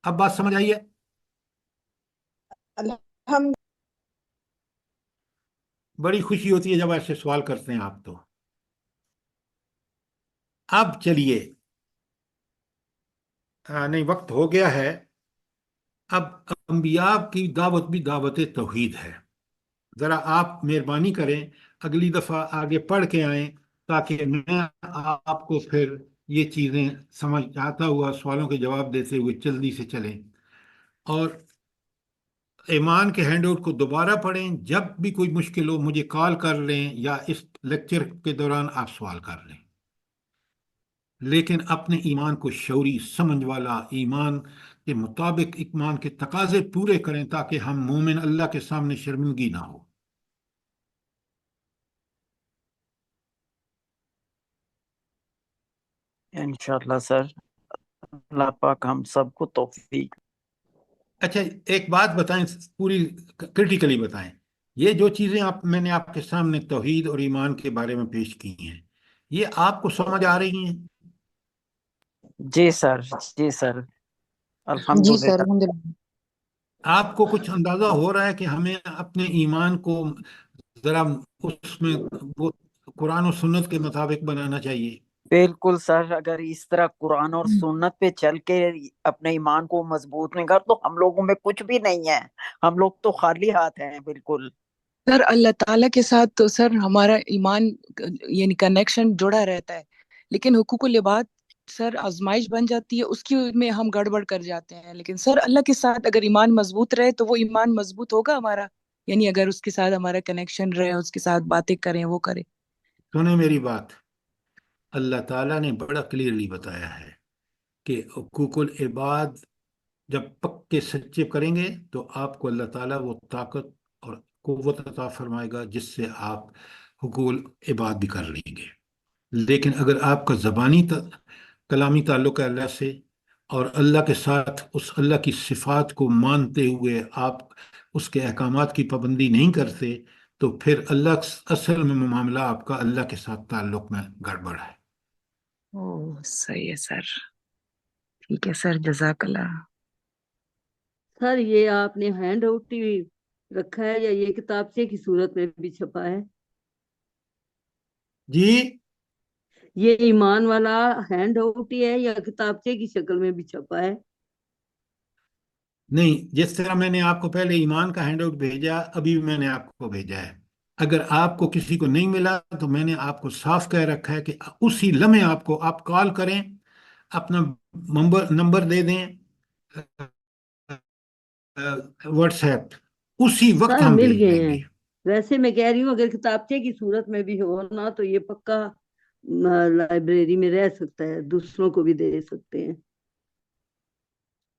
اب بات سمجھ آئیے؟ الحمد بڑی خوشی ہوتی ہے جب ایسے سوال کرتے ہیں آپ تو۔ اب چلیے، نہیں وقت ہو گیا ہے۔ اب انبیاء کی دعوت بھی دعوت توحید ہے۔ ذرا آپ مہربانی کریں اگلی دفعہ آگے پڑھ کے آئیں تاکہ میں آپ کو پھر یہ چیزیں سمجھ آتا ہوا سوالوں کے جواب دیتے ہوئے جلدی سے چلیں، اور ایمان کے ہینڈ آؤٹ کو دوبارہ پڑھیں۔ جب بھی کوئی مشکل ہو مجھے کال کر لیں یا اس لیکچر کے دوران آپ سوال کر لیں، لیکن اپنے ایمان کو شعوری سمجھ والا، ایمان کے مطابق ایمان کے تقاضے پورے کریں تاکہ ہم مومن اللہ کے سامنے شرمندگی نہ ہو۔ انشاءاللہ سر، اللہ پاک ہم سب کو توفیق۔ اچھا، ایک بات بتائیں، پوری کرٹیکلی بتائیں، یہ جو چیزیں میں نے آپ کے سامنے توحید اور ایمان کے بارے میں پیش کی ہیں، یہ آپ کو سمجھ آ رہی ہیں؟ جی سر، جی سر، جی سر، الحمدللہ۔ الحمدللہ۔ آپ کو کچھ اندازہ ہو رہا ہے کہ ہمیں اپنے ایمان کو ذرا اس میں وہ قرآن و سنت کے مطابق بنانا چاہیے؟ بالکل سر، اگر اس طرح قرآن اور سنت پہ چل کے اپنے ایمان کو مضبوط نہیں کر تو ہم لوگوں میں کچھ بھی نہیں ہے، ہم لوگ تو خالی ہاتھ ہیں بالکل۔ سر اللہ تعالیٰ کے ساتھ تو سر ہمارا ایمان یعنی کنیکشن جڑا رہتا ہے، لیکن حقوق العباد سر آزمائش بن جاتی ہے، اس کی میں ہم گڑبڑ کر جاتے ہیں۔ لیکن سر اللہ کے ساتھ اگر ایمان مضبوط رہے تو وہ ایمان مضبوط ہوگا ہمارا، یعنی اگر اس کے ساتھ ہمارا کنیکشن رہے، اس کے ساتھ باتیں کریں، وہ کریں۔ سنیں میری بات، اللہ تعالیٰ نے بڑا کلیئرلی بتایا ہے کہ حقوق العباد جب پکے سچے کریں گے تو آپ کو اللہ تعالیٰ وہ طاقت اور قوت عطا فرمائے گا جس سے آپ حقوق عباد بھی کر لیں گے. لیکن اگر آپ کا زبانی کلامی تعلق ہے اللہ سے اور اللہ کے ساتھ اس اللہ کی صفات کو مانتے ہوئے آپ اس کے احکامات کی پابندی نہیں کرتے تو پھر اللہ اصل میں معاملہ آپ کا اللہ کے ساتھ تعلق میں گڑبڑ ہے. صحیح ہے سر. ٹھیک ہے سر، جزاک اللہ. سر یہ آپ نے ہینڈ آؤٹ ہی رکھا ہے یا یہ کتابچے کی صورت میں بھی چھپا ہے؟ جی یہ ایمان والا ہینڈ آؤٹ ہی ہے یا کتابچے کی شکل میں بھی چھپا ہے؟ نہیں، جس طرح میں نے آپ کو پہلے ایمان کا ہینڈ آؤٹ بھیجا ابھی بھی میں نے آپ کو بھیجا ہے. اگر آپ کو کسی کو نہیں ملا تو میں نے آپ کو صاف کہہ رکھا ہے کہ اسی لمحے آپ کال کریں، اپنا نمبر دے دیں واٹس ایپ، اسی وقت سر ہم مل بھیج گئے دیں ہیں. گے. ویسے میں کہہ رہی ہوں اگر کتابچے کی صورت میں بھی ہو نا تو یہ پکا لائبریری میں رہ سکتا ہے، دوسروں کو بھی دے سکتے ہیں.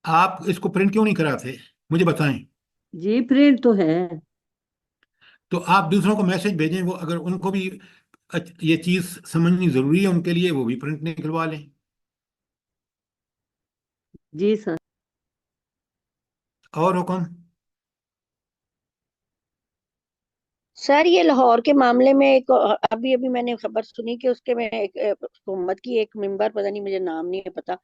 آپ اس کو پرنٹ کیوں نہیں کراتے مجھے بتائیں. جی پرنٹ تو ہے. تو آپ دوسروں کو میسج بھیجیں، وہ اگر ان کو بھی یہ چیز سمجھنی ضروری ہے ان کے لیے وہ بھی پرنٹ نکلوا لیں. جی سر. اور حکم. سر یہ لاہور کے معاملے میں ایک ابھی میں نے خبر سنی کہ اس کے میں ایک حکومت کی ایک ممبر، پتہ نہیں مجھے نام نہیں پتا،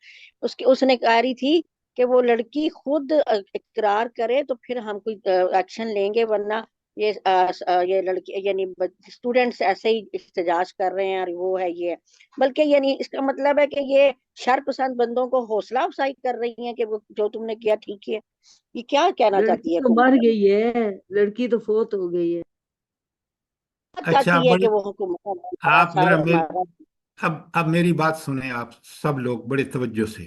اس نے کہا رہی تھی کہ وہ لڑکی خود اقرار کرے تو پھر ہم کوئی ایکشن لیں گے، ورنہ یہ لڑکی یعنی اسٹوڈینٹس ایسے ہی احتجاج کر رہے ہیں اور وہ ہے یہ، بلکہ یعنی اس کا مطلب ہے کہ یہ شر پسند بندوں کو حوصلہ افزائی کر رہی ہیں کہ وہ جو تم نے کیا ٹھیک ہے. یہ کیا کہنا چاہتی لڑکی ہے تو مر حکومت؟ گئی ہے، لڑکی تو فوت ہو گئی ہے. اچھا چاہتی ہے بڑی کہ وہ حکومت آپ ذرا ہمارا اب میری بات سنیں آپ سب لوگ بڑے توجہ سے.